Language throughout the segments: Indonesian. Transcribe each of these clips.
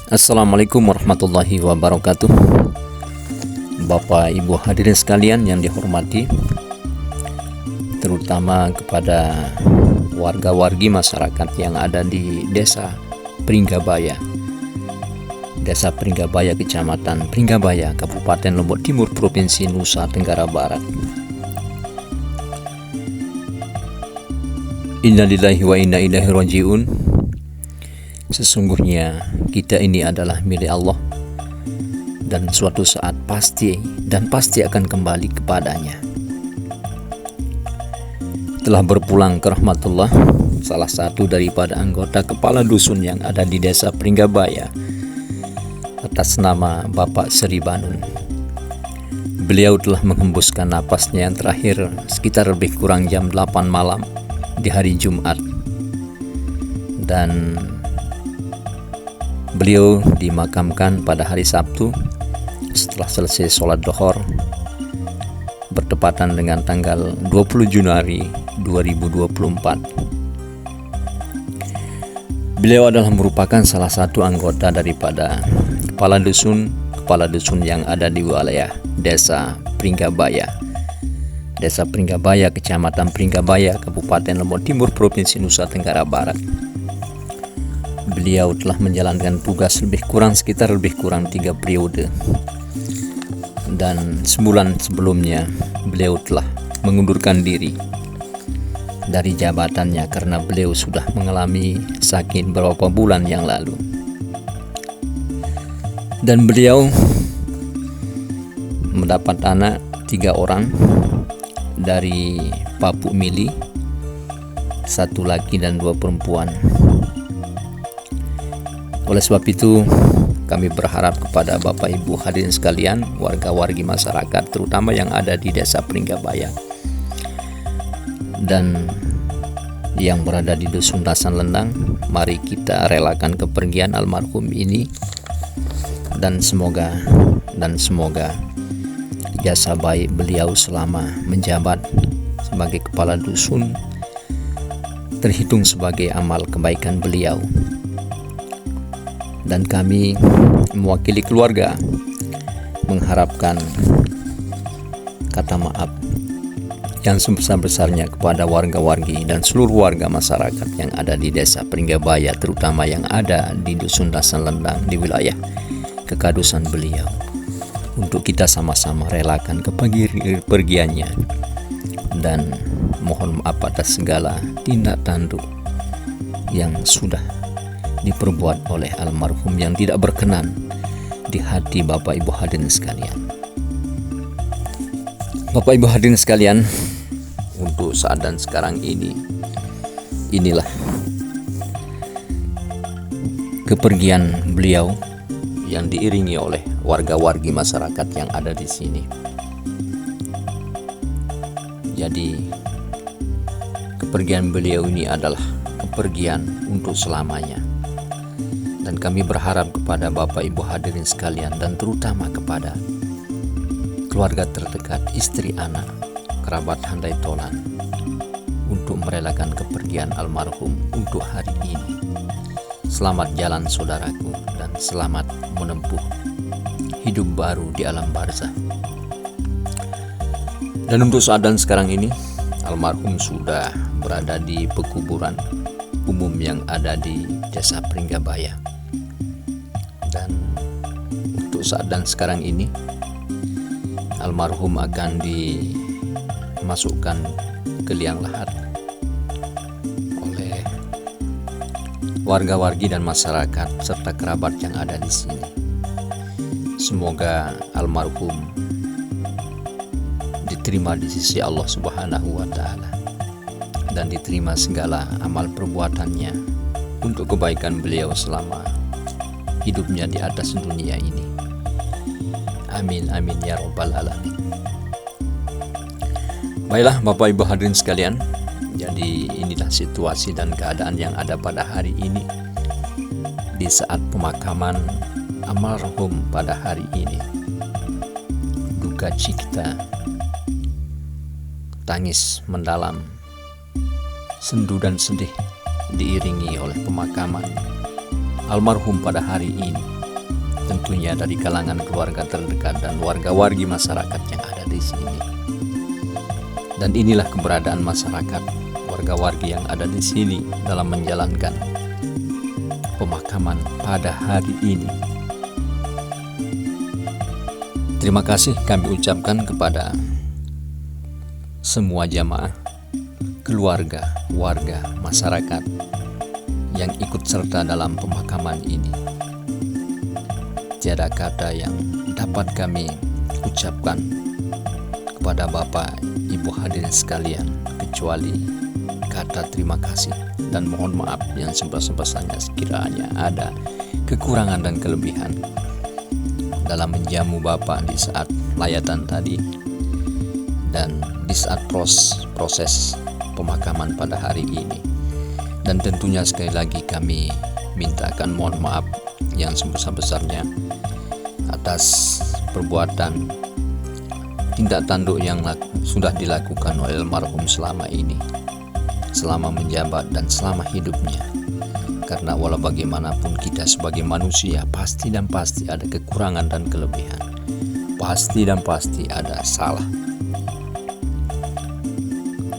Assalamualaikum warahmatullahi wabarakatuh. Bapak Ibu hadirin sekalian yang dihormati, terutama kepada warga-wargi masyarakat yang ada di Desa Pringgabaya, Kecamatan Pringgabaya, Kabupaten Lombok Timur, Provinsi Nusa Tenggara Barat. Innalillahi wa inna ilaihi raji'un. Sesungguhnya kita ini adalah milik Allah, dan suatu saat pasti akan kembali kepadanya. Telah berpulang ke rahmatullah salah satu daripada anggota kepala dusun yang ada di Desa Pringgabaya atas nama Bapak Sri Banun. Beliau telah menghembuskan napasnya yang terakhir sekitar lebih kurang jam 8 malam di hari Jumat, dan beliau dimakamkan pada hari Sabtu setelah selesai sholat Dhuhr bertepatan dengan tanggal 20 Januari 2024. Beliau adalah merupakan salah satu anggota daripada kepala dusun yang ada di wilayah Desa Pringgabaya, Kecamatan Pringgabaya, Kabupaten Lombok Timur, Provinsi Nusa Tenggara Barat. Beliau telah menjalankan tugas sekitar lebih kurang 3 periode, dan sebulan sebelumnya beliau telah mengundurkan diri dari jabatannya karena beliau sudah mengalami sakit beberapa bulan yang lalu. Dan beliau mendapat anak 3 orang dari Papuk Mili, 1 laki dan 2 perempuan. Oleh sebab itu, kami berharap kepada Bapak Ibu hadirin sekalian, warga-wargi masyarakat terutama yang ada di Desa Pringgabaya dan yang berada di Dusun Rasan Lendang, mari kita relakan kepergian almarhum ini, dan semoga jasa baik beliau selama menjabat sebagai kepala dusun terhitung sebagai amal kebaikan beliau. Dan kami mewakili keluarga mengharapkan kata maaf yang sebesar-besarnya kepada warga-wargi dan seluruh warga masyarakat yang ada di Desa Pringgabaya, terutama yang ada di Dusun Rasan Lendang di wilayah kekadusan beliau, untuk kita sama-sama relakan kepergiannya dan mohon maaf atas segala tindak tanduk yang sudah diperbuat oleh almarhum yang tidak berkenan di hati Bapak Ibu hadirin sekalian. Bapak Ibu hadirin sekalian, untuk saat dan sekarang inilah kepergian beliau yang diiringi oleh warga-wargi masyarakat yang ada di sini. Jadi kepergian beliau ini adalah kepergian untuk selamanya. Dan kami berharap kepada Bapak Ibu hadirin sekalian, dan terutama kepada keluarga terdekat, istri, anak, kerabat handai tolan, untuk merelakan kepergian almarhum untuk hari ini. Selamat jalan saudaraku, dan selamat menempuh hidup baru di alam barzah. Dan untuk saat dan sekarang ini, almarhum sudah berada di pekuburan umum yang ada di Desa Pringgabaya. Dan untuk saat dan sekarang ini, almarhum akan dimasukkan ke liang lahat oleh warga-wargi dan masyarakat serta kerabat yang ada di sini. Semoga almarhum diterima di sisi Allah Subhanahu wa Ta'ala, dan diterima segala amal perbuatannya untuk kebaikan beliau selama hidupnya di atas dunia ini. Amin amin ya rabbal alamin. Baiklah Bapak Ibu hadirin sekalian, jadi inilah situasi dan keadaan yang ada pada hari ini di saat pemakaman almarhum pada hari ini. Duka cita, tangis mendalam, sendu dan sedih diiringi oleh pemakaman almarhum pada hari ini. tentunya dari kalangan keluarga terdekat dan warga-wargi masyarakat yang ada di sini. Dan inilah keberadaan masyarakat, warga-wargi yang ada di sini dalam menjalankan pemakaman pada hari ini. Terima kasih kami ucapkan kepada semua jamaah, keluarga, warga, masyarakat yang ikut serta dalam pemakaman ini. Tiada kata yang dapat kami ucapkan kepada Bapak, Ibu hadirin sekalian, kecuali kata terima kasih dan mohon maaf yang sebesar-besarnya sekiranya ada kekurangan dan kelebihan dalam menjamu Bapak di saat layatan tadi dan di saat proses pemakaman pada hari ini. Dan tentunya sekali lagi kami mintakan mohon maaf yang sebesar-besarnya atas perbuatan tindak tanduk yang sudah dilakukan oleh almarhum selama ini, selama menjabat dan selama hidupnya. Karena walau bagaimanapun kita sebagai manusia pasti dan pasti ada kekurangan dan kelebihan, pasti dan pasti ada salah.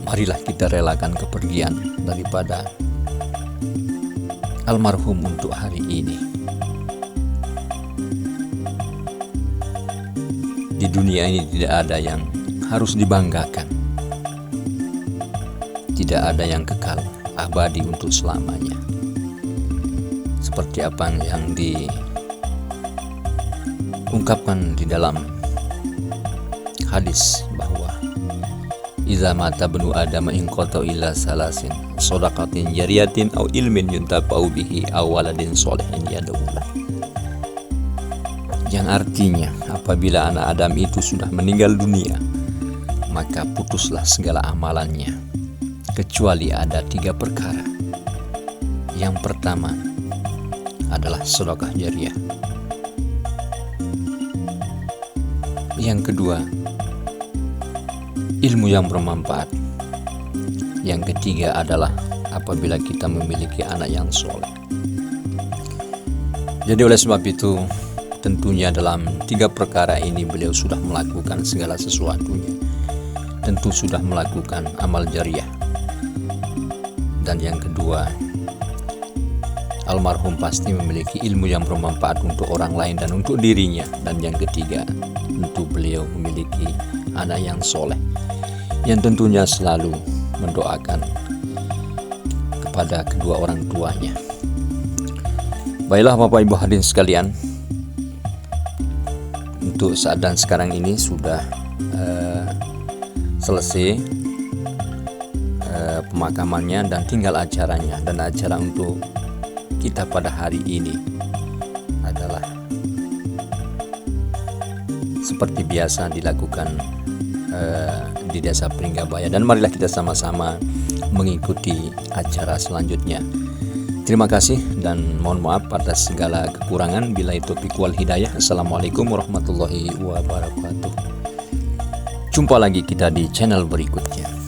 Marilah kita relakan kepergian daripada almarhum untuk hari ini. Di dunia ini tidak ada yang harus dibanggakan, tidak ada yang kekal abadi untuk selamanya. Seperti apa yang diungkapkan di dalam hadis bahwa iza mata benu adam inqata illa salasin shadaqatin jariyatin aw ilmin yuntafa'u bihi aw waladin sholihin yad'ulah. Yang artinya apabila anak Adam itu sudah meninggal dunia, maka putuslah segala amalannya kecuali ada 3 perkara. Yang pertama adalah sedekah jariah. Yang kedua, ilmu yang bermanfaat. Yang ketiga adalah apabila kita memiliki anak yang soleh. Jadi oleh sebab itu, tentunya dalam 3 perkara ini beliau sudah melakukan segala sesuatunya. Tentu sudah melakukan amal jariah. Dan yang kedua, almarhum pasti memiliki ilmu yang bermanfaat untuk orang lain dan untuk dirinya. Dan yang ketiga, tentu beliau memiliki anak yang soleh, yang tentunya selalu mendoakan kepada kedua orang tuanya. Baiklah Bapak Ibu hadirin sekalian, untuk saat dan sekarang ini sudah selesai pemakamannya dan tinggal acaranya. Dan acara untuk kita pada hari ini adalah seperti biasa dilakukan di Desa Pringgabaya. Dan marilah kita sama-sama mengikuti acara selanjutnya. Terima kasih dan mohon maaf atas segala kekurangan. Billahi taufiq wal hidayah. Assalamualaikum warahmatullahi wabarakatuh. Jumpa lagi kita di channel berikutnya.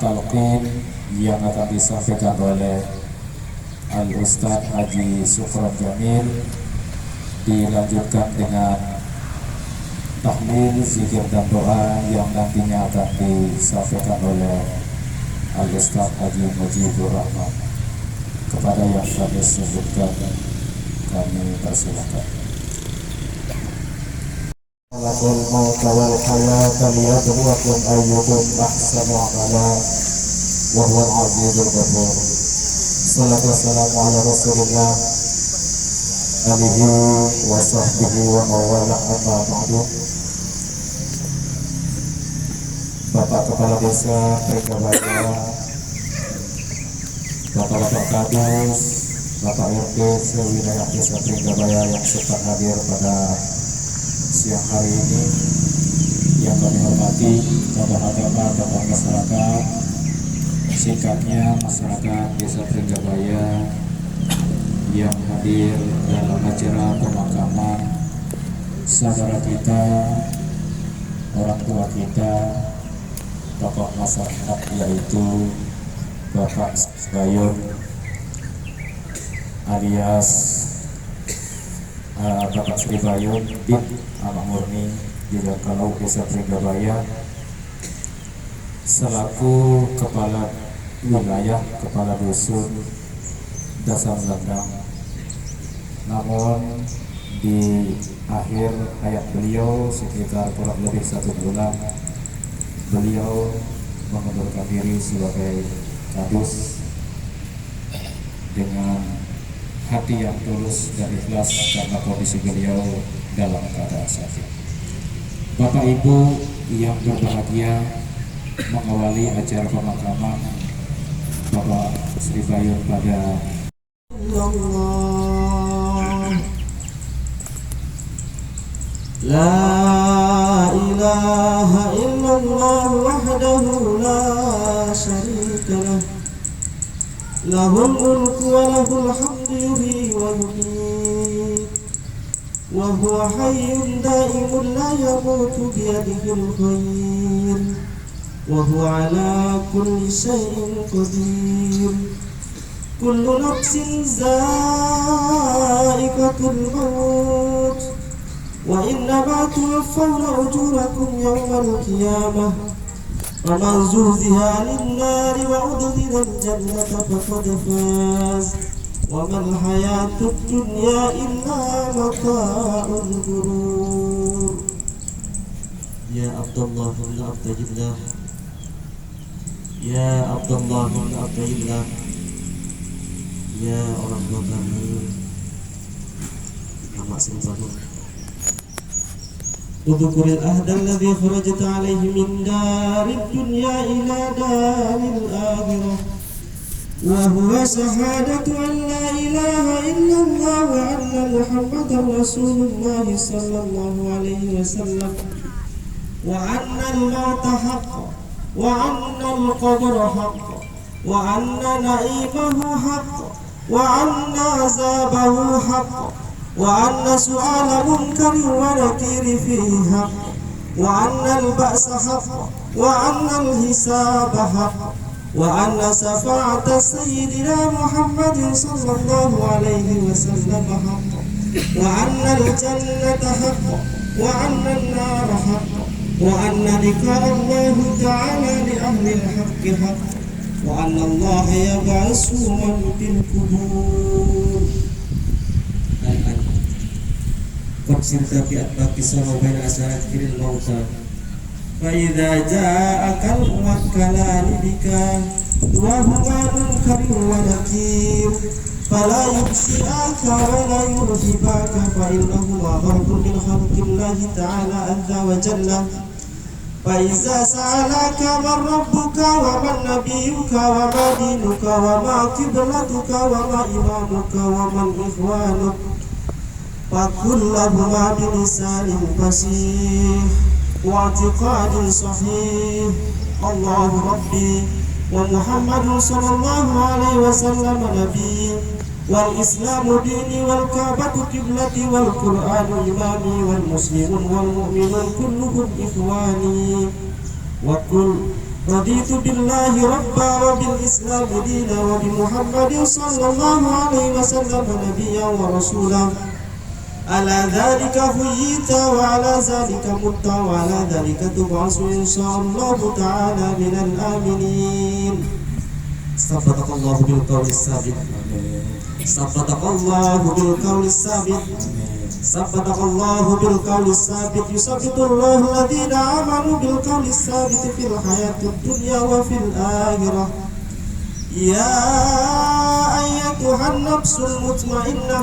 Talqin yang akan disampaikan oleh Al-Ustaz Haji Sufron Jamil, dilanjutkan dengan tahlil, zikir dan doa yang nantinya akan disampaikan oleh Al-Ustaz Haji Mujibur Rahman. Kepada yang kami sebutkan, kami persilakan. Lakul mauta wal hayata liyabluwakum ayyukum ahsanu amala wa huwal azizul ghafur. Salatu wassalamu ala Rasulillah alihi wa sahbihi wa mawala amma ba'du. Bapak Kepala Desa Pringgabaya, Bapak-bapak Kadus, Bapak RT sewilayah Desa Pringgabaya yang sempat hadir pada siang hari ini, yang kami hormati bapak-bapak masyarakat, sikapnya masyarakat Desa Pringgabaya yang hadir dalam acara pemakaman saudara kita, orang tua kita, tokoh masyarakat, yaitu Bapak Bayun alias Bapak Sri Bayun bin Amak Murni juga kalau Desa Trigabaya selaku kepala wilayah, kepala dusun Dasar Landang. Namun di akhir hayat beliau sekitar kurang lebih 1 bulan, beliau mengundurkan diri sebagai kadus dengan hati yang tulus dan ikhlas karena kondisi beliau dalam keadaan sakit. Bapak Ibu yang berbahagia, mengawali acara pemakaman Bapak Sri Bayun pada Allah, La ilaha illallah wahdahu la syarika lah, lahul mulku wa lahul hamdu yuhyi wa yumiit, wa huwa hayyun daimun la yamutu biyadihil khair, wa huwa ala kulli syai'in qadir. Kullu nafsin za'iqatul maut, wa innama tuwaffawna ujurakum yawmal qiyamah, faman zuhziha 'anil nari wa udkhila al-jannata faqad faz, wa mal hayatud dunya illa mata'ul ghurur. Ya Abdullah bin Abdillah, ya Abdullah bin Abdillah, ya orang tua kami, Amak Sri Bayun, udhkuril ahda alladhi kharajta alaihi min darid dunya ila daril akhirah, wa huwa shahadatu an la ilaha illallah wa anna muhammadan rasulullah sallallahu alaihi wasallam, wa anna al-mauta haqq, wa anna al-qabra haqq, wa anna na'imahu haqq, wa anna azabahu haqq, wa anna su'ala munkari wa nakiri fihi haqq, wa anna al-ba'sa haqq, wa anna al-hisaba haqq, wa anna safa'ata sayyidina Muhammadin sallallahu alaihi wasallam haqq, wa anna al-jannata haqq, wa anna an-nara haqq, wa anna liqa Allah ta'ala li ahli al-haqq haqq, wa anna Allah yab'atsu man fil qubur. Qad sirta fi atbaqi sama baina asaratil mauta, fa idza ja'aka al-muwakkalani bika wa huwa munkar wa nakir, fala yubsiraka wa la yurhibaka, fa innahu gharqun min khalqillahi ta'ala azza wa jalla. فإذا سألك من ربك ومن نبيك وما دينك وما قبلتك وما إمامك ومن إخوانك فقل لهما بلسان فصيح واعتقاد صحيح الله ربي ومحمد صلى الله عليه وسلم نبي والإسلام ديني والكعبة قبلتي والقرآن إمامي والمسلمون والمؤمنون كلهم إخواني وقل رضيت بالله ربا وبالإسلام دينا وبمحمد صلى الله عليه وسلم نبيا ورسولا. على ذلك حييت وعلى ذلك مت وعلى ذلك تبعث إن شاء الله تعالى من الآمنين. صدق الله بالقول الثابت. صدق الله بالقول الثابت. صدق الله بالقول الثابت. يثبت الله الذين آمنوا بالقول الثابت في الحياة الدنيا وفي الآخرة. يا أيتها النفس المطمئنة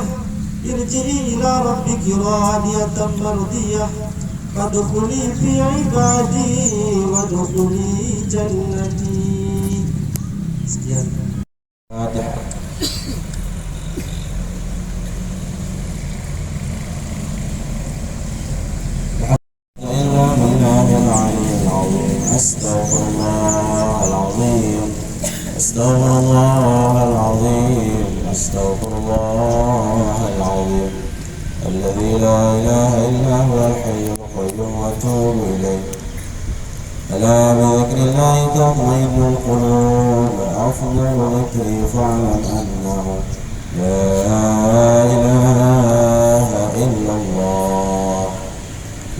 ارجعي إلى ربك راضية مرضية فادخلي في عبادي وادخلي جنتي. Sekian. أستغفر الله العظيم. أستغفر الله العظيم. أستغفر الله الذكر فاعلم أنه لا إله إلا الله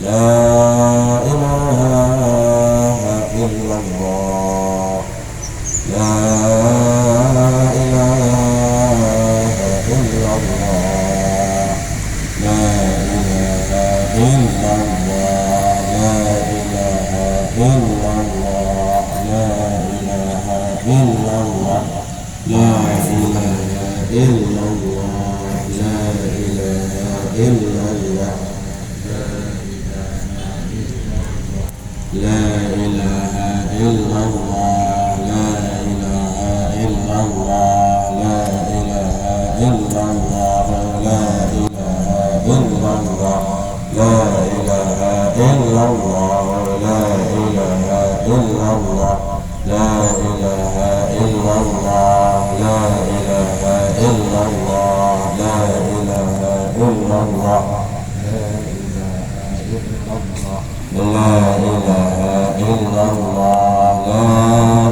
لا إله إلا الله لا إله إلا الله لا إله إلا الله لا إله إلا الله لا إله إلا الله لا إله إلا الله لا إله إلا الله لا إله إلا الله لا إله إلا الله لا إله إلا الله لا إله إلا الله لا إله إلا الله لا إله إلا الله لا إله إلا الله لا إله إلا الله لا إله إلا الله لا إله إلا الله لا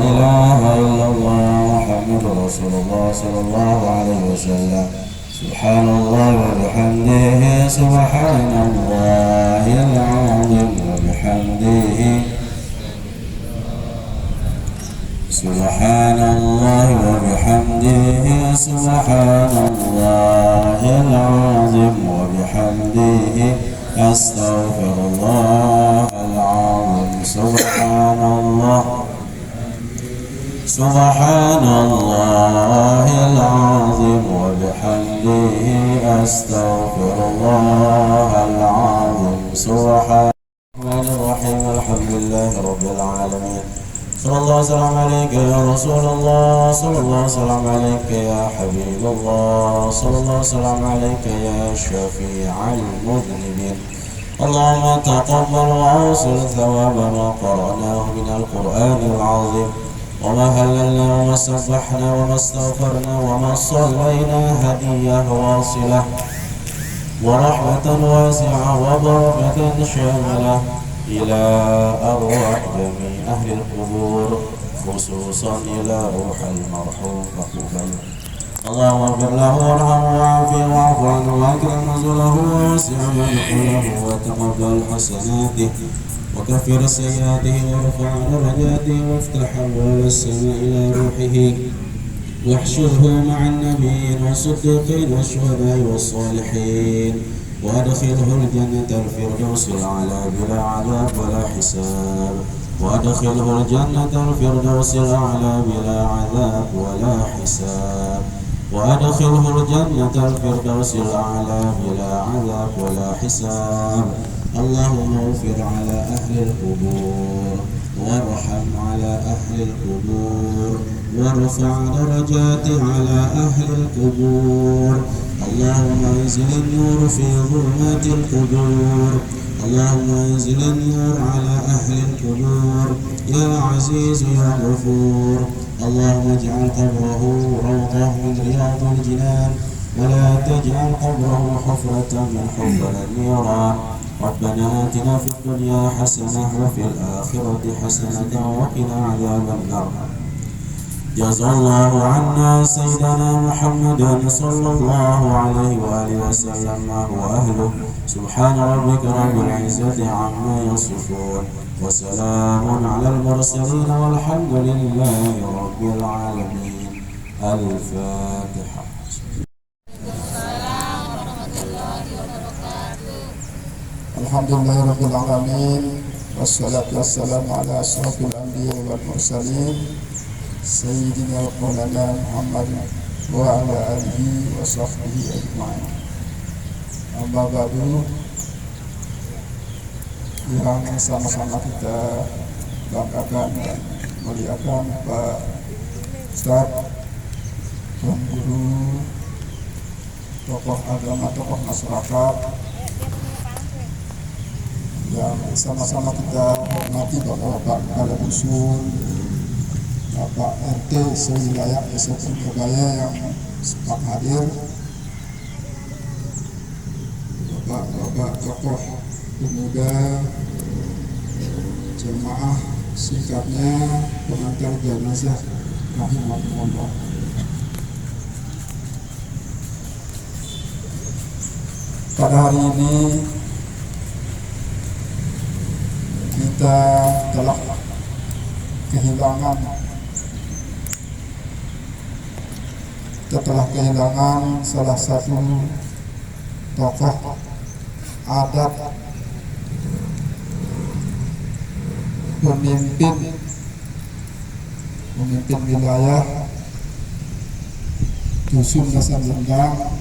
إله إلا الله محمد رسول الله صلى الله عليه وسلم سبحان الله وبحمده سبحان الله العظيم وبحمده سبحان الله وبحمده سبحان الله العظيم وبحمده أستغفر الله العظيم سبحان الله سبحان الله العظيم وبحمده أستغفر الله العظيم سبحان الرحمن الرحيم الحمد لله رب العالمين صلى الله وسلم عليك يا رسول الله صلى الله وسلم عليك يا حبيب الله صلى الله وسلم عليك يا شفيع المذنبين اللهم تقبل وأوصل ثواب ما قرأناه من القرآن العظيم وما هللنا وما سبحنا وما استغفرنا وما صلينا هدية واصلة ورحمة واسعة وبركة شاملة إلى أرواح جميع أهل القبور خصوصا إلى روح المرحوم فقبل اللهم اغفر له وارحمه وعافيه واعف عنه واكرم نزله ووسع مدخله وتقبل حسناته وكفر سيئاته وارفع درجاته وافتح أبواب السماء إلى روحه واحشره مع النبيين والصديقين والشهداء والصالحين وأدخله الجنة الفردوس الأعلى بلا عذاب ولا حساب وأدخله الجنة الفردوس الأعلى بلا عذاب ولا حساب وأدخله الجنة الفردوس الأعلى بلا عذاب ولا حساب اللهم اغفر على أهل القبور وارحم على أهل القبور وارفع درجات على أهل القبور اللهم انزل النور في ظلمات القبور اللهم انزل النور على أهل القبور يا عزيز يا غفور اللهم اجعل قبره روضة من رياض الجنان ولا تجعل قبره حفرة من حفر النيران ربنا آتنا في الدنيا حسنة وفي الآخرة حسنة وقنا عذاب النار جزا الله عنا سيدنا محمد صلى الله عليه وآله وسلم ما هو أهله سبحان ربك رب العزة عما يصفون وسلام على المرسلين والحمد لله رب العالمين الفاتحة. Alhamdulillah Rabbil Alamin wassalatu wassalamu ala ashrafil anbiya wal mursalin Sayyidina wa Maulana Muhammad wa ala alihi wa sahbihi ajma'in. Amma ba'du, yang sama-sama kita banggakan dan muliakan Pak Ustaz, Tuan Guru, tokoh agama, tokoh masyarakat yang sama-sama kita hormati, Bapak Kepala Dusun, Bapak RT sewilayah Desa Purwobaya yang sempat hadir, Bapak tokoh pemuda, jemaah singkatnya pengantar jenazah rahimahumullah. pada hari ini kita telah kehilangan salah satu tokoh adat, pemimpin wilayah Dusun Dasar Lendang.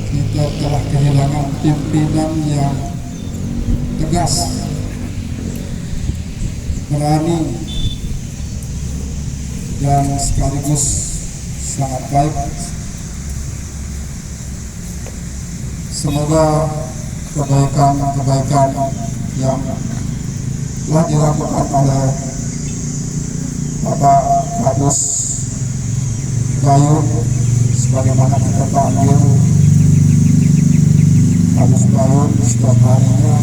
Kita telah kehilangan pimpinan yang tegas, berani, dan sekaligus sangat baik. Semoga kebaikan-kebaikan yang telah dilakukan oleh Bapak Kadus Bayun, sebagaimana kita panggil Kadus Bayun setiap harinya,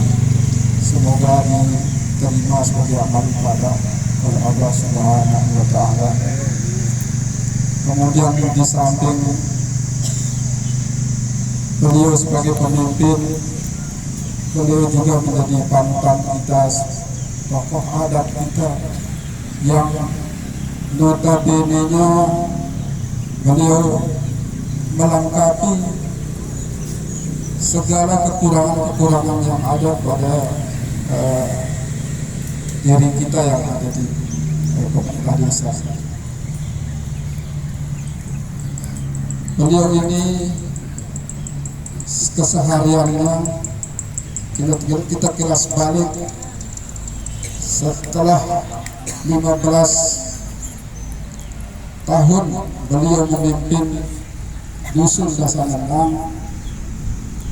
semoga diterima sebagai amal ibadah oleh Allah Subhanahu wa Ta'ala. Kemudian di samping beliau sebagai pemimpin, beliau juga menjadi panutan kita, tokoh adat kita yang notabene-nya beliau melengkapi segala kekurangan-kekurangan yang ada pada diri kita yang ada di pemerintah desa. Beliau ini kesehariannya kita kilas balik setelah 15 tahun beliau memimpin Dusun Dasar Lendang.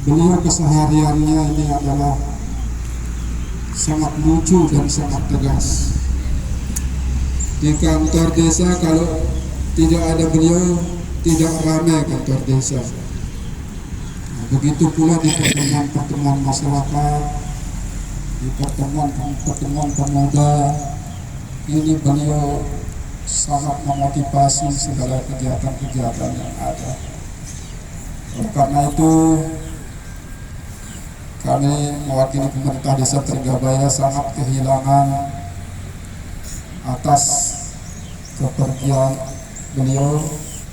Beliau kesehariannya ini adalah sangat lucu dan sangat tegas. Di kantor desa kalau tidak ada beliau tidak ramai kantor desa. Begitu pula di pertemuan masyarakat, di pertemuan pemuda, ini beliau sangat memotivasi segala kegiatan-kegiatan yang ada. Karena itu kami mewakili pemerintah desa Trigabaya sangat kehilangan atas kepergian beliau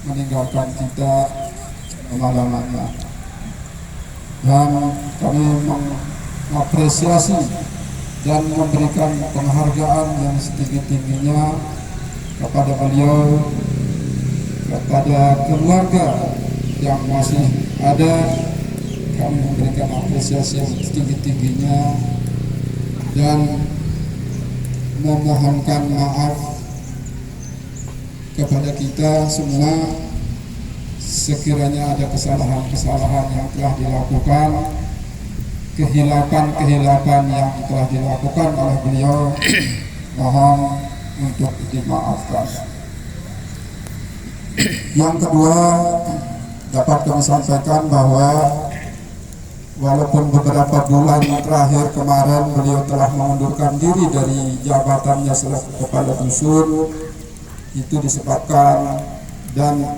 meninggalkan kita malam-malam. Dan kami mengapresiasi dan memberikan penghargaan yang setinggi-tingginya kepada beliau, kepada keluarga yang masih ada. Kami memberikan apresiasi yang setinggi-tingginya dan memohonkan maaf kepada kita semua sekiranya ada kesalahan-kesalahan yang telah dilakukan, kehilapan yang telah dilakukan oleh beliau, mohon untuk dimaafkan. Yang kedua, dapat kami sampaikan bahwa walaupun beberapa bulan terakhir kemarin beliau telah mengundurkan diri dari jabatannya selaku kepala dusun, itu disebabkan dan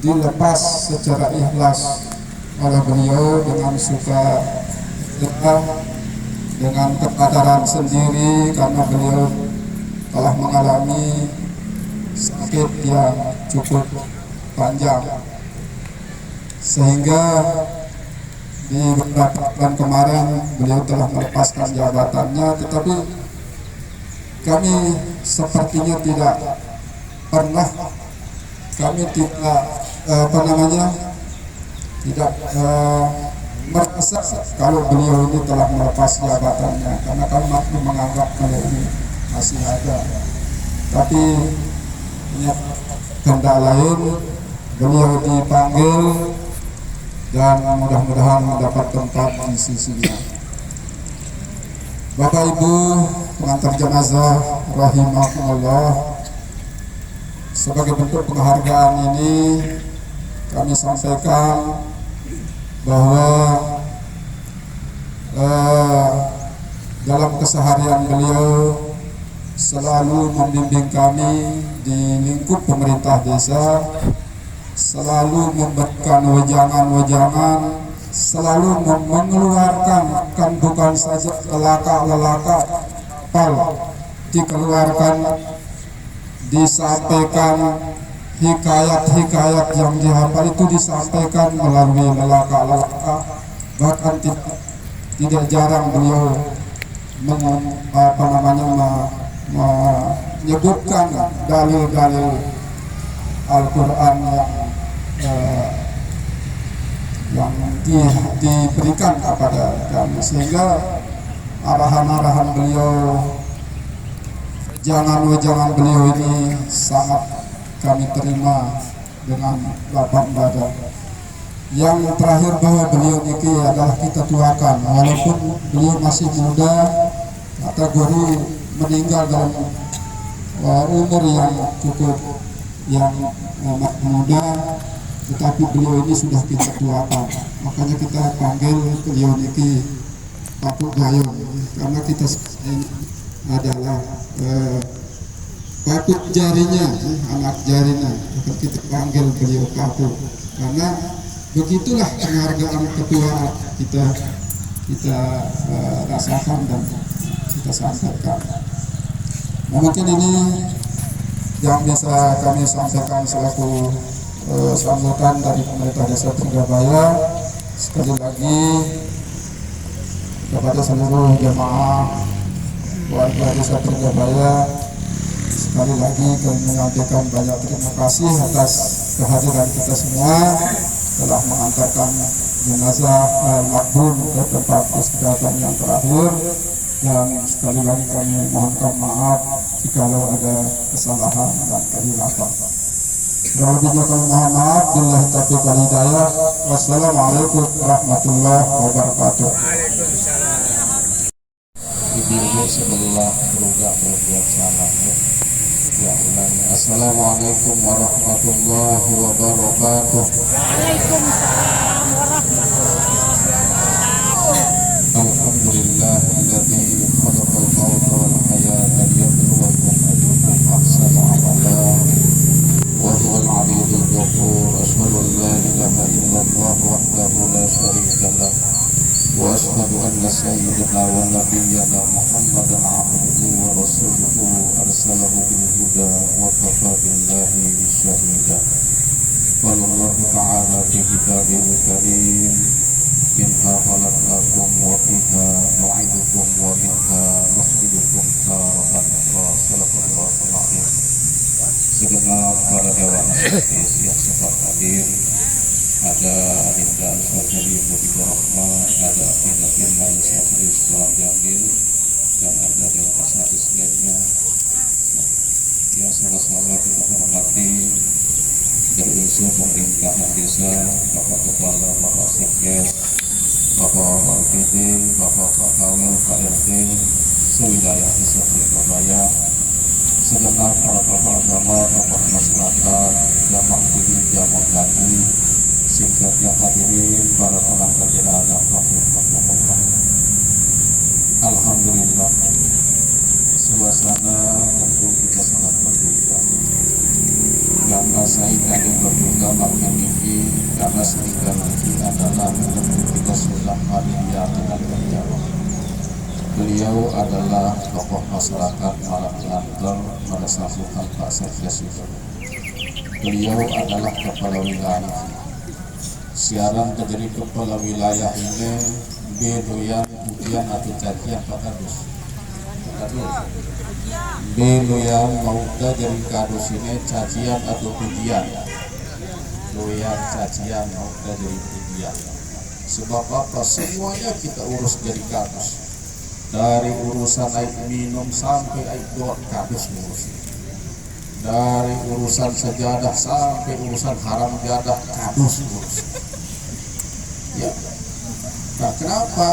dilepas secara ikhlas oleh beliau dengan suka dengan kesadaran sendiri, karena beliau telah mengalami sakit yang cukup panjang, sehingga di beberapa bulan kemarin beliau telah melepaskan jabatannya. Tetapi kami sepertinya tidak pernah, kami tidak tidak merasa kalau beliau ini telah melepas jabatannya, karena kami masih menganggap beliau ini masih ada. Tapi kehendak lain, beliau dipanggil dan mudah-mudahan mendapat tempat di sisinya. Bapak Ibu pengantar jenazah rahimakumullah, sebagai bentuk penghargaan ini kami sampaikan bahwa dalam keseharian beliau selalu membimbing kami di lingkup pemerintah desa, selalu membuatkan wejangan-wejangan, selalu mengeluarkan, kan bukan saja lelaka-lelaka pal dikeluarkan, disampaikan hikayat-hikayat yang dihafal itu disampaikan melalui lelaka-lelaka. Bahkan tidak jarang beliau menyebutkan dalil-dalil Al-Quran yang diberikan kepada kami, sehingga arahan-arahan beliau, jangan beliau ini sangat kami terima dengan lapang dada. Yang terakhir bahwa beliau ini adalah kita tuakan, walaupun beliau masih muda, kategori meninggal dalam umur yang cukup yang muda, tetapi beliau ini sudah kita tuakan. Makanya kita panggil beliau ini Papu Gayung, karena kita adalah patut jarinya, anak jarinya, maka kita panggil beliau Papu, karena begitulah penghargaan ketua kita rasakan dan kita sampaikan. Mungkin ini yang bisa kami sampaikan selaku sambutan dari pemerintah Desa Tringgabaya. Sekali lagi kepada seluruh jemaah warga Desa Tringgabaya, sekali lagi kami menyampaikan banyak terima kasih atas kehadiran kita semua telah mengantarkan jenazah almarhum ke tempat peristirahatan yang terakhir. Dan sekali lagi kami mohonkan maaf jikalau ada kesalahan dan kehilapan. Lebih-lebihnya kami mohon maaf. Billahi taufiq wal hidayah. Wassalamualaikum warahmatullahi wabarakatuh. Ibu sebelah berugak salam ya ulangi. Assalamualaikum warahmatullahi wabarakatuh. Waalaikumsalam warahmatullahi wabarakatuh. Alhamdulillahilladzi khalaqal mauta wal hayata liyabluwakum ayyukum ahsanu amala wa huwal aliyyul ghafur. Asyhadu an la ilaha illallah wahdahu la syarika lah wa asyhadu anna sayyidana wa nabiyyana Muhammadan abduhu wa rasuluhu arsalahu bil huda wa kafa billahi syahida. Qala Allah ta'ala fi kitabihil karim, minha khalaqnakum wa fiha nu'idukum wa minha nukhrijukum taratan ukhra. Shadaqallahul azim. Segenap para dewan asosiasi yang sempat hadir, ada Adinda Al-Syafiri Mudikur Rahman, ada Adinda Al-Syafiri Sekolah Jambil, dan ada dewan asosiasi lainnya yang sama-sama kita hormati dari unsur pemerintahan desa, Bapak Kepala, Bapak Sekdes, Bapak RPD, Bapak Kawil, KRT, sewilayah Desa Tringgabaya, segenap para tokoh agama, tokoh masyarakat, jamaah kudus, jamaah gadi, singkatnya hadirin, para pengantar jenazah rahimahumullah. Alhamdulillah, suasana tentu kita sangat berduka. Karena saya tadi berduka makin tinggi, karena sehingga nanti adalah tentu kita sudah familiar dengan beliau. Beliau adalah tokoh masyarakat Malang Lantar pada sambutan Pak Sekdes itu. Beliau adalah kepala wilayah. Siaran menjadi kepala wilayah ini bedoyan ujian atau cacian Pak Kadus. Bedoyan mau jadi kadus ini cacian atau pujian. Doyan cacian mau jadi pujian. Sebab apa? Semuanya kita urus jadi kadus. Dari urusan air minum sampai air doa kadus ngurus. Dari urusan sejadah sampai urusan haram jadah kadus ngurus. Ya. Nah, kenapa?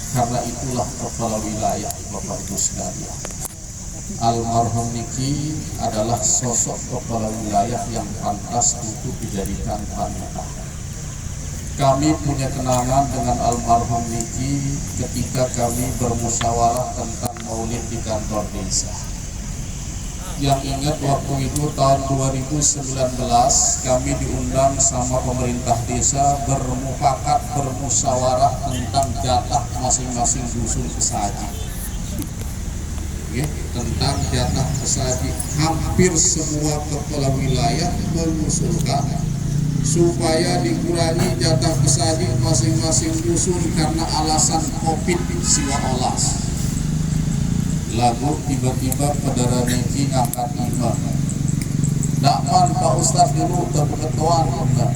Karena itulah kepala wilayah Bapak Ibu sekalian. Almarhum niki adalah sosok kepala wilayah yang pantas untuk dijadikan panutan. Kami punya kenangan dengan almarhum niki ketika kami bermusyawarah tentang maulid di kantor desa. yang ingat waktu itu tahun 2019 kami diundang sama pemerintah desa bermufakat bermusyawarah tentang jatah masing-masing dusun pesaji. Tentang jatah pesaji, hampir semua kepala wilayah mengusulkan supaya dikurangi jatah pesaji masing-masing dusun karena alasan COVID -19. Lagu tiba-tiba Pedara Niki ngangkat imam. Dakman Pak Ustadz dulu terketuaan enggak.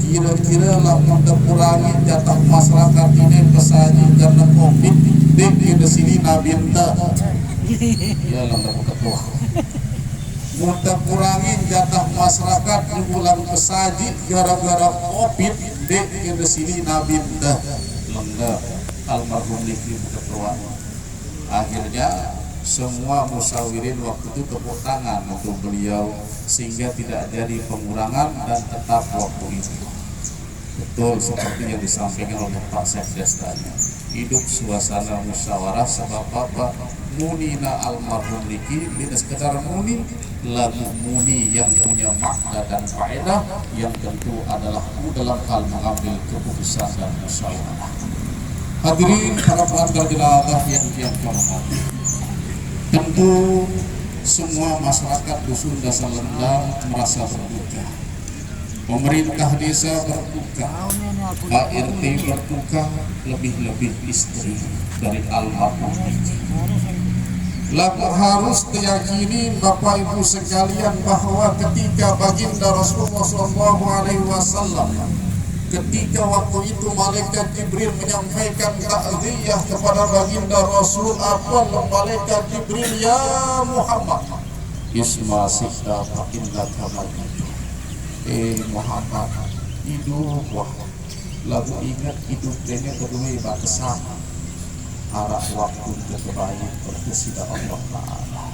Kira-kira lamun kurangi jatah masyarakat ini pesaji karena COVID di sini nabi enta. Ya lamun ketua. Mudah kurangin jatah masyarakat di bulan pesaji gara-gara COVID di sini nabi enta. Lengkap almarhum Niki ketua. Akhirnya semua musyawirin waktu itu tepuk tangan untuk beliau sehingga tidak jadi pengurangan dan tetap waktu itu. Betul seperti yang disampaikan oleh Pak Sekdes tadi. Hidup suasana musyawarah sebab apa? Munina almarhum Niki tidak sekedar muni, lagu muni yang punya makna dan faedah yang tentu adalah dalam hal mengambil keputusan dan musyawarah. Hadirin para pengantar jenazah yang hormati, tentu semua masyarakat dusun Desa Lendang merasa berduka. Pemerintah desa berduka, Pak RT berduka, lebih-lebih istri dari almarhum. Lalu harus diyakini Bapak Ibu sekalian bahwa ketika baginda Rasulullah SAW, ketika waktu itu malaikat Jibril menyampaikan takziah kepada baginda Rasul, apa malaikat Jibril, ya Muhammad, isma sikta fakinna kamayit. Muhammad, hidup wah, lagu ingat hidup ini kedua batasan arah waktu terbaik berkesida Allah Ta'ala.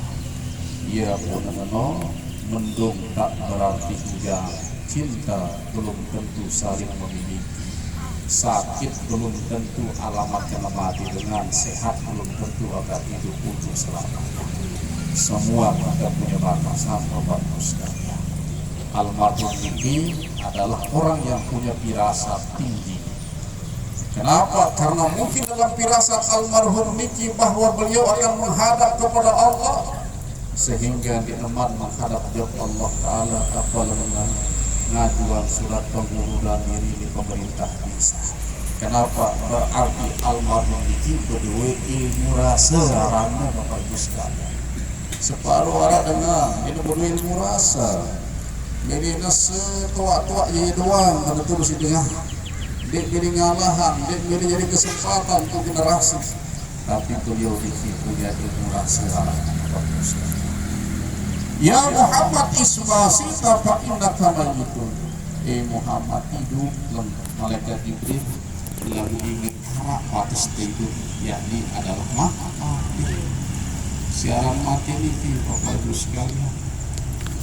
Ya pun mendung tak berarti juga cinta belum tentu saling memiliki, sakit belum tentu alamat mati, dengan sehat belum tentu akan hidup untuk selamanya. Semua kita punya batasan Bapak sekalian. Almarhum Niki adalah orang yang punya firasat tinggi. Kenapa? Karena mungkin dalam firasat almarhum Niki bahwa beliau akan menghadap kepada Allah, sehingga diteman menghadap Allah Ta'ala apalagi ngajuan surat pengunduran diri di pemerintah desa. Kenapa? Berarti almarhum Niki berdua ilmu rasa rana Bapak Ibu sekalian. Separuh orang dengar ini berdua ilmu rasa. Jadi nasi tua-tua jadi doang pada terus di tengah. Dia jadi ngalahan, dia jadi kesempatan untuk generasi. Tapi beliau punya ilmu rasa rana Bapak Ibu sekalian. Ya Muhammad isma sita fa'inna kamayitun. Muhammad hidup, malaikat Jibril lalu ingin harap mati hidup, yakni adalah mati. Siaran mati ini Bapak Ibu sekalian.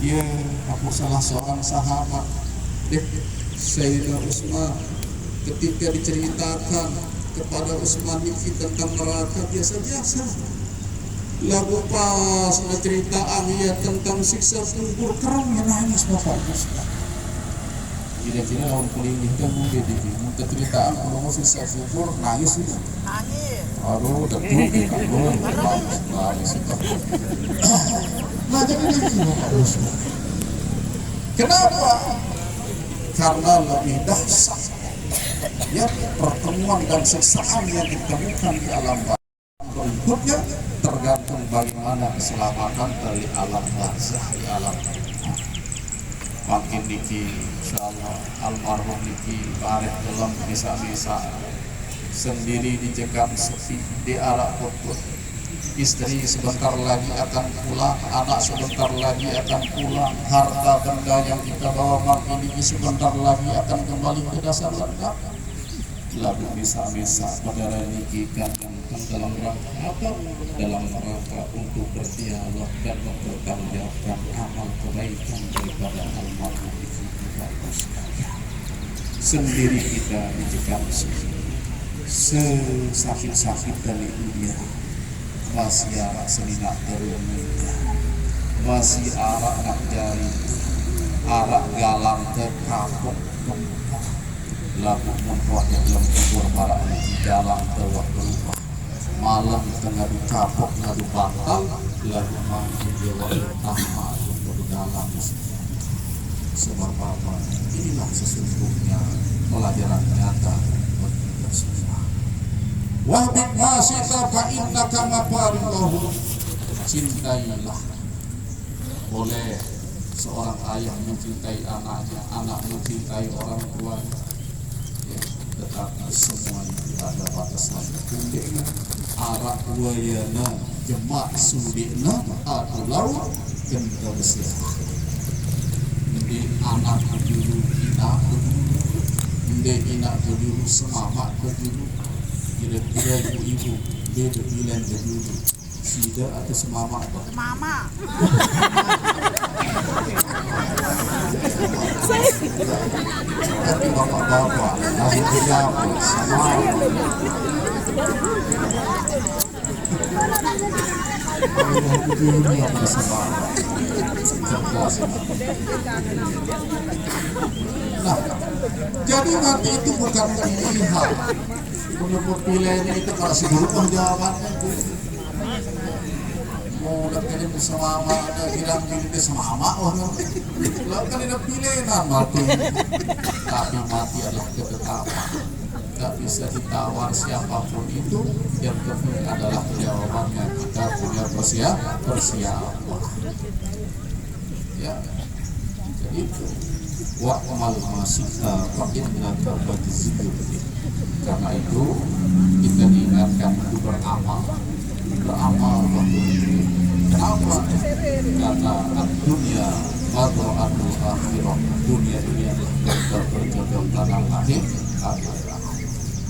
Ya, aku salah seorang sahabat Sayyidina Utsman, ketika diceritakan kepada Utsman Niki tentang neraka biasa-biasa. Lagu pas cerita ya tentang siksa kubur, kerang nangis Bapak Ibu. Kira-kira lawan kuliah itu mungkin minta ceritaan kalau mau siksa kubur nangis itu. Nangis. Aduh, debu nangis itu. Nah jadi Bapak Ibu. Kenapa? Karena lebih dahsyat ya pertemuan dan siksaan yang ditemukan di alam berikutnya, tergantung bagaimana keselamatan dari alam barzah di alam makin Niki insyaallah almarhum Niki bareng dalam desa-desa sendiri dicekam sepi di arah pokok. Istri sebentar lagi akan pulang, anak sebentar lagi akan pulang, harta benda yang kita bawa makin Niki sebentar lagi akan kembali ke dasar lengkap. Lalu misa-misa Pedara Niki kan dalam rangka apa? Dalam rangka untuk berdialog dan mempertanggungjawabkan amal kebaikan daripada almarhum Niki sendiri. Kita dicekam sesakit-sakit dari dunia masih selinap terumnya masih arak nak jari arak galang terkapuk lagu membuat yang dalam kubur para anak galang terwak berubah malam tengah dikapuk ngadu bantal lagu mandi dewa utama untuk dalam sebab apa inilah sesungguhnya pelajaran nyata bagi kita semua. Wahbib masita fa innaka mafarillahu, cintailah. Boleh seorang ayah mencintai anaknya, anak mencintai orang tuanya, ya, tetapi semuanya ada batasan. Kundekna arak wayana jemak sudikna atulau kenta besar. Jadi anak dulu ina dulu, inde ina dulu semamak dulu, kira-kira ibu dia berbilang dulu. Sida atau semama apa? Mama. Tapi bapak-bapak lahir siapa? Sama. Ini yang bersama. Nah, jadi nanti itu bukan pilihan. Menyebut pilihan itu kalau sebelum jawabannya mau kali bersama ada bilang diri sama orang lalu kali ada pilihan mati tapi mati adalah ketetapan tak bisa ditawar siapapun itu yang penting adalah jawabannya kita punya persiapan ya jadi itu wa'amal masita fa'inna bagi zikir karena itu kita diingatkan untuk beramal kenapa? Karena dunia madra'atul akhirah, dunia ini adalah berjodoh tanah akhir akhirat.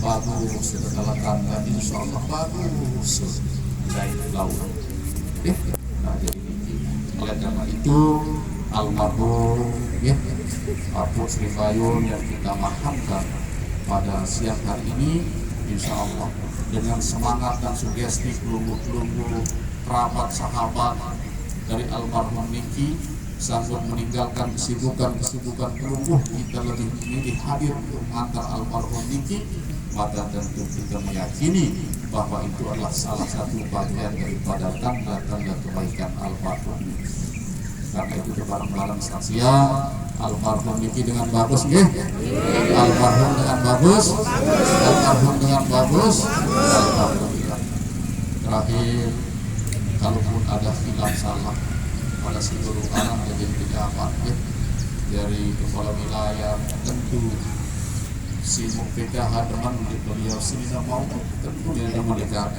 Bagus segala tanda insyaallah bagus dari laut. Nah jadi oleh karena itu almarhum ya Abu Sri Fayun yang kita mahamkan pada siang hari ini insyaallah dengan semangat dan sugesti pelunggu-pelunggu kerabat sahabat dari almarhum Niki sanggup meninggalkan kesibukan pelunggu kita lebih memilih hadir untuk mengantar almarhum Niki maka tentu kita meyakini bahwa itu adalah salah satu bagian daripada tanda-tanda kebaikan almarhum Niki. Karena itu bareng-bareng saksian almarhum Niki dengan bagus nggih. Almarhum dengan bagus. Almarhum dengan bagus. Alhamdulillah. Terakhir, kalaupun ada khilaf salah pada seluruh orang jadi pejabat ya, dari kepala wilayah tentu si PKH teman beliau sini mau tentu dia mendekat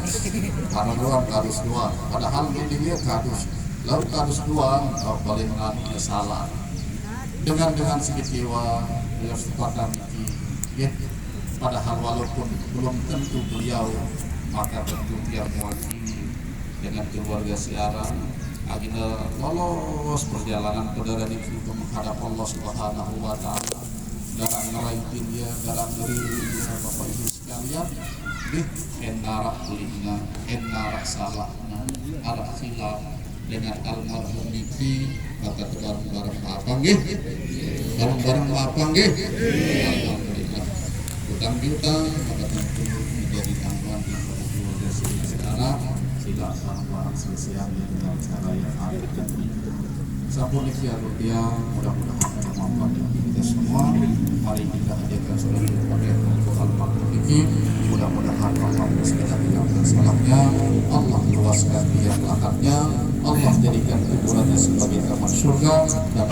karena doang harus doang padahal dia harus lalu harus doang paling mengalami kesalahan dengan sedikit jiwa beliau sepadan ya padahal walaupun belum tentu beliau maka tentu dia mewakili dengan keluarga siaran agenda lolos perjalanan saudara ini untuk menghadap Allah Subhanahu wa taala dalam ngerayain dia dalam diri dia Bapak Ibu sekalian enara kulingna enara salahna arah khilaf dengan almarhum Niki maka bareng-bareng apa nggih bareng-bareng apa nggih alhamdulillah utang piutang maka tentu menjadi tanggungan di keluarga sekarang sila bareng-bareng selesai dengan cara yang adil dan benar sampun ikhtiar rupiah mudah-mudahan bermanfaat bagi kita semua mari kita hadirkan sholat kepada almarhum Niki mudah-mudahan Allah segera mengampuni salahnya Allah luaskan biar lakatnya Allah jadikan kuburannya sebagai taman surga dan